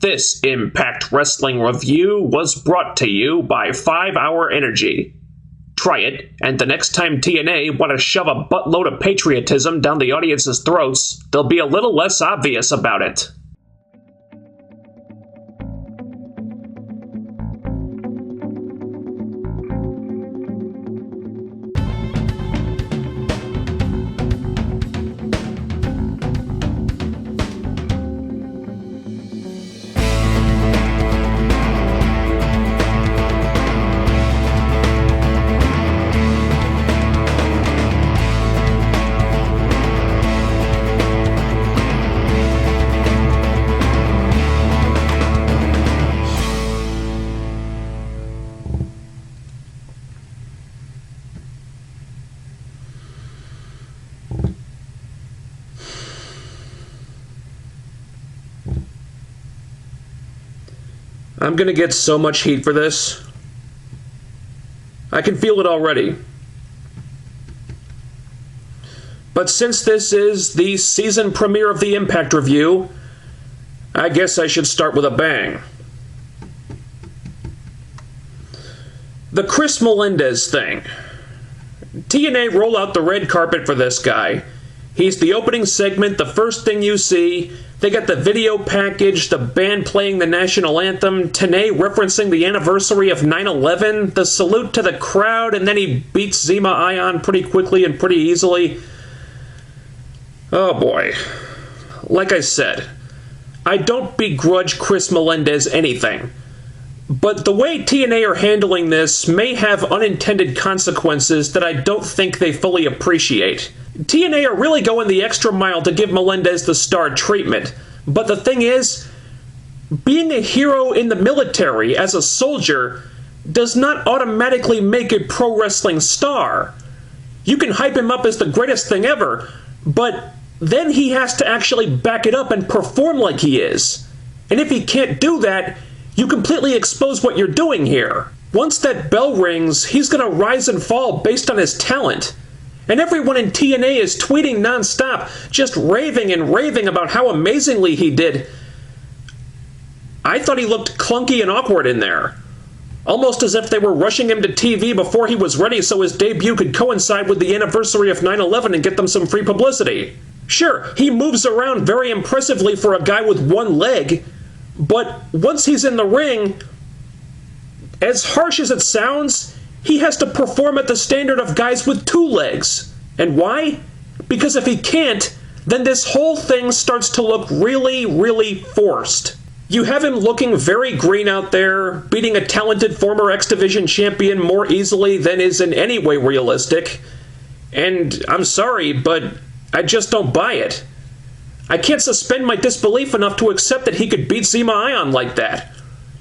This Impact Wrestling review was brought to you by 5 Hour Energy. Try it, and the next time TNA want to shove a buttload of patriotism down the audience's throats, they'll be a little less obvious about it. I'm gonna get so much heat for this. I can feel it already. But since this is the season premiere of the Impact Review, I guess I should start with a bang. The Chris Melendez thing. TNA roll out the red carpet for this guy. He's the opening segment, the first thing you see. They got the video package, the band playing the national anthem, Tenay referencing the anniversary of 9/11, the salute to the crowd, and then he beats Zema Ion pretty quickly and pretty easily. Oh boy. Like I said, I don't begrudge Chris Melendez anything. But the way TNA are handling this may have unintended consequences that I don't think they fully appreciate. TNA are really going the extra mile to give Melendez the star treatment. But the thing is, being a hero in the military as a soldier does not automatically make a pro wrestling star. You can hype him up as the greatest thing ever, but then he has to actually back it up and perform like he is. And if he can't do that, you completely expose what you're doing here. Once that bell rings, he's gonna rise and fall based on his talent. And everyone in TNA is tweeting nonstop, just raving and raving about how amazingly he did. I thought he looked clunky and awkward in there. Almost as if they were rushing him to TV before he was ready so his debut could coincide with the anniversary of 9/11 and get them some free publicity. Sure, he moves around very impressively for a guy with one leg, but once he's in the ring, as harsh as it sounds, he has to perform at the standard of guys with two legs. And why? Because if he can't, then this whole thing starts to look really, really forced. You have him looking very green out there, beating a talented former X Division champion more easily than is in any way realistic. And I'm sorry, but I just don't buy it. I can't suspend my disbelief enough to accept that he could beat Zema Ion like that.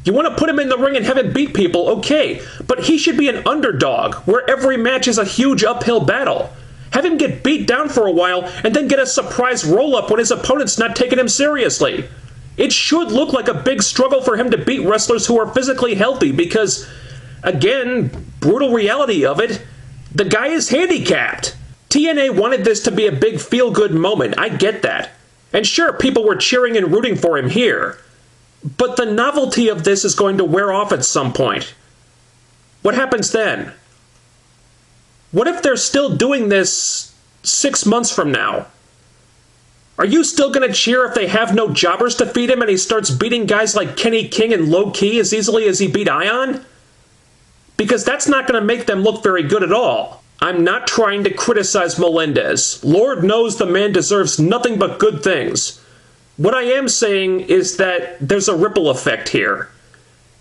You want to put him in the ring and have him beat people, okay, but he should be an underdog, where every match is a huge uphill battle. Have him get beat down for a while, and then get a surprise roll-up when his opponent's not taking him seriously. It should look like a big struggle for him to beat wrestlers who are physically healthy, because, again, brutal reality of it, the guy is handicapped. TNA wanted this to be a big feel-good moment, I get that. And sure, people were cheering and rooting for him here. But the novelty of this is going to wear off at some point. What happens then? What if they're still doing this 6 months from now? Are you still going to cheer if they have no jobbers to feed him and he starts beating guys like Kenny King and Low Key as easily as he beat Ion? Because that's not going to make them look very good at all. I'm not trying to criticize Melendez. Lord knows the man deserves nothing but good things. What I am saying is that there's a ripple effect here.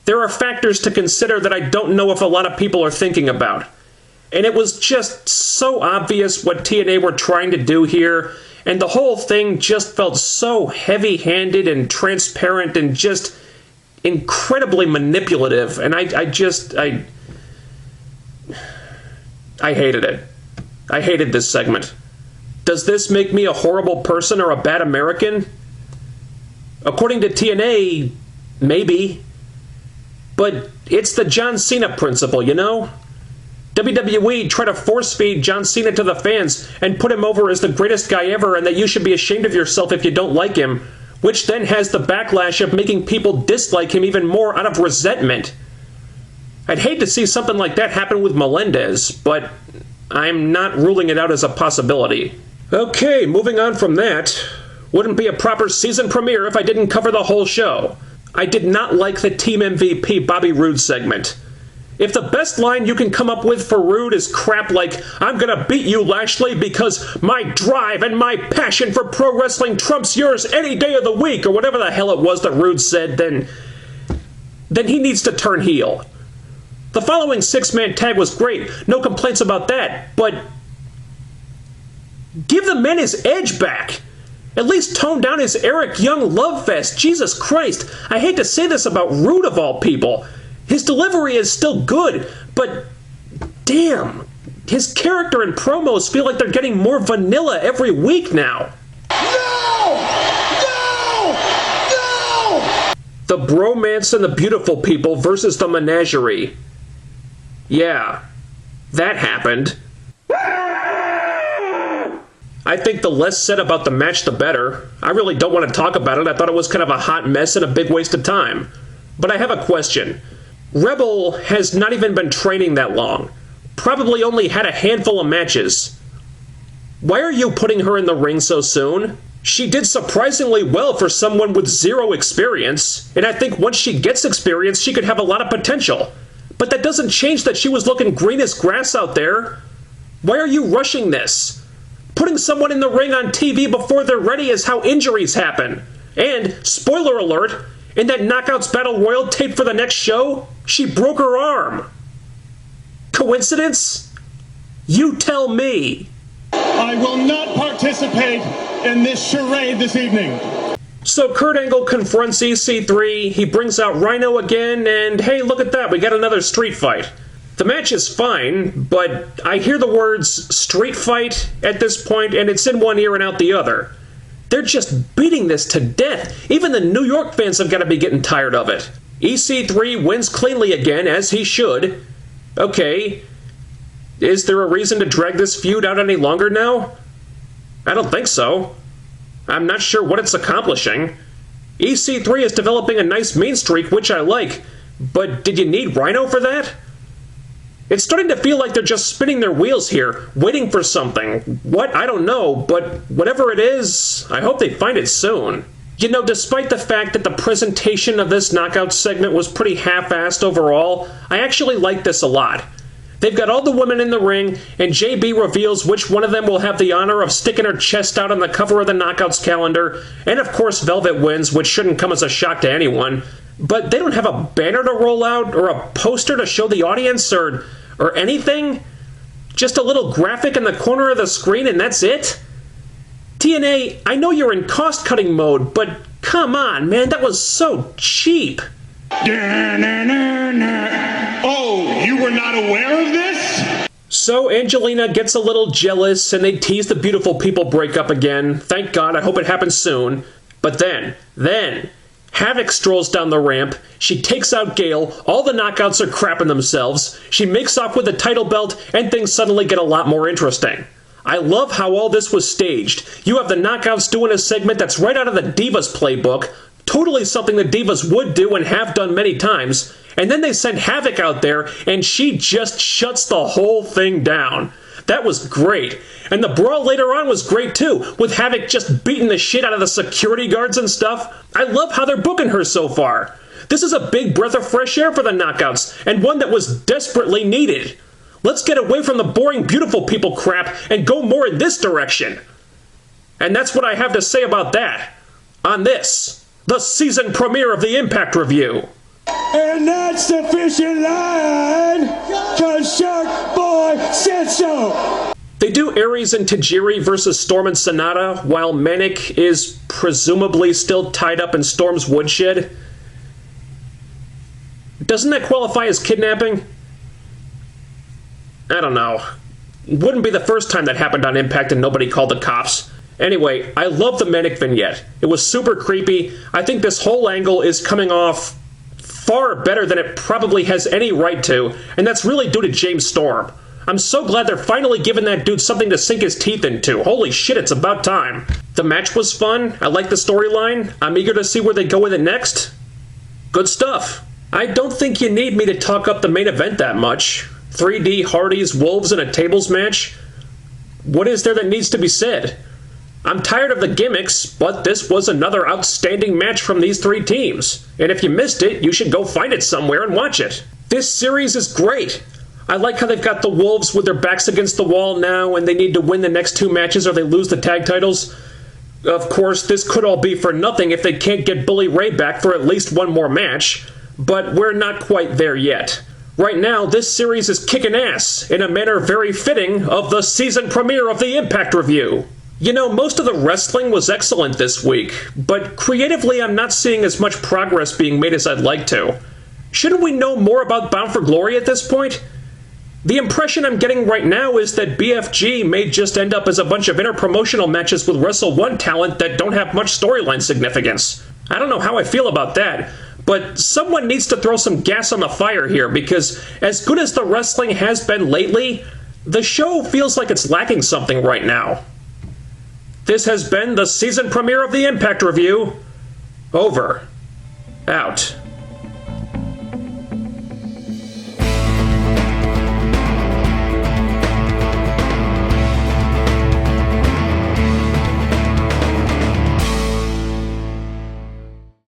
There are factors to consider that I don't know if a lot of people are thinking about. And it was just so obvious what TNA were trying to do here, and the whole thing just felt so heavy-handed and transparent and just incredibly manipulative, and I hated it. I hated this segment. Does this make me a horrible person or a bad American? According to TNA, maybe. But it's the John Cena principle, you know? WWE try to force-feed John Cena to the fans and put him over as the greatest guy ever and that you should be ashamed of yourself if you don't like him, which then has the backlash of making people dislike him even more out of resentment. I'd hate to see something like that happen with Melendez, but I'm not ruling it out as a possibility. Okay, moving on from that. Wouldn't be a proper season premiere if I didn't cover the whole show. I did not like the Team MVP Bobby Roode segment. If the best line you can come up with for Roode is crap like, "I'm gonna beat you, Lashley, because my drive and my passion for pro wrestling trumps yours any day of the week," or whatever the hell it was that Roode said, then he needs to turn heel. The following six-man tag was great, no complaints about that, but give the man his edge back. At least tone down his Eric Young love fest. Jesus Christ, I hate to say this about Roode of all people. His delivery is still good, but damn, his character and promos feel like they're getting more vanilla every week now. No! No! No! The bromance and the beautiful people versus the menagerie. Yeah, that happened. I think the less said about the match, the better. I really don't want to talk about it. I thought it was kind of a hot mess and a big waste of time. But I have a question. Rebel has not even been training that long. Probably only had a handful of matches. Why are you putting her in the ring so soon? She did surprisingly well for someone with zero experience, and I think once she gets experience, she could have a lot of potential. But that doesn't change that she was looking green as grass out there. Why are you rushing this? Putting someone in the ring on TV before they're ready is how injuries happen. And, spoiler alert, in that Knockouts Battle Royal tape for the next show, she broke her arm. Coincidence? You tell me. I will not participate in this charade this evening. So Kurt Angle confronts EC3, he brings out Rhino again, and hey, look at that, we got another street fight. The match is fine, but I hear the words street fight at this point, and it's in one ear and out the other. They're just beating this to death. Even the New York fans have got to be getting tired of it. EC3 wins cleanly again, as he should. Okay, is there a reason to drag this feud out any longer now? I don't think so. I'm not sure what it's accomplishing. EC3 is developing a nice mean streak, which I like, but did you need Rhino for that? It's starting to feel like they're just spinning their wheels here, waiting for something. What? I don't know, but whatever it is, I hope they find it soon. You know, despite the fact that the presentation of this knockout segment was pretty half-assed overall, I actually like this a lot. They've got all the women in the ring, and JB reveals which one of them will have the honor of sticking her chest out on the cover of the Knockouts calendar, and of course Velvet wins, which shouldn't come as a shock to anyone. But they don't have a banner to roll out, or a poster to show the audience, or anything? Just a little graphic in the corner of the screen and that's it? TNA, I know you're in cost-cutting mode, but come on, man, that was so cheap. Oh, you were not aware of this? So Angelina gets a little jealous and they tease the beautiful people break up again. Thank God, I hope it happens soon. But then, Havoc strolls down the ramp, she takes out Gale, all the knockouts are crapping themselves, she makes off with the title belt, and things suddenly get a lot more interesting. I love how all this was staged. You have the knockouts doing a segment that's right out of the Divas playbook, totally something the Divas would do and have done many times, and then they send Havoc out there, and she just shuts the whole thing down. That was great. And the brawl later on was great too, with Havoc just beating the shit out of the security guards and stuff. I love how they're booking her so far. This is a big breath of fresh air for the knockouts, and one that was desperately needed. Let's get away from the boring beautiful people crap and go more in this direction. And that's what I have to say about that. On this, the season premiere of the iMPACT Review. And that's the fishing line, 'cause Shark Boy said so. They do Aries and Tajiri versus Storm and Sonata, while Manic is presumably still tied up in Storm's woodshed. Doesn't that qualify as kidnapping? I don't know. Wouldn't be the first time that happened on iMPACT and nobody called the cops. Anyway, I love the Manic vignette. It was super creepy. I think this whole angle is coming off far better than it probably has any right to, and that's really due to James Storm. I'm so glad they're finally giving that dude something to sink his teeth into. Holy shit, it's about time. The match was fun. I like the storyline. I'm eager to see where they go with it next. Good stuff. I don't think you need me to talk up the main event that much. 3D Hardy's Wolves in a tables match. What is there that needs to be said? I'm tired of the gimmicks, but this was another outstanding match from these three teams. And if you missed it, you should go find it somewhere and watch it. This series is great. I like how they've got the Wolves with their backs against the wall now and they need to win the next two matches or they lose the tag titles. Of course, this could all be for nothing if they can't get Bully Ray back for at least one more match, but we're not quite there yet. Right now, this series is kicking ass in a manner very fitting of the season premiere of the iMPACT review. You know, most of the wrestling was excellent this week, but creatively I'm not seeing as much progress being made as I'd like to. Shouldn't we know more about Bound for Glory at this point? The impression I'm getting right now is that BFG may just end up as a bunch of interpromotional matches with Wrestle 1 talent that don't have much storyline significance. I don't know how I feel about that, but someone needs to throw some gas on the fire here because as good as the wrestling has been lately, the show feels like it's lacking something right now. This has been the season premiere of the iMPACT review. Over. Out.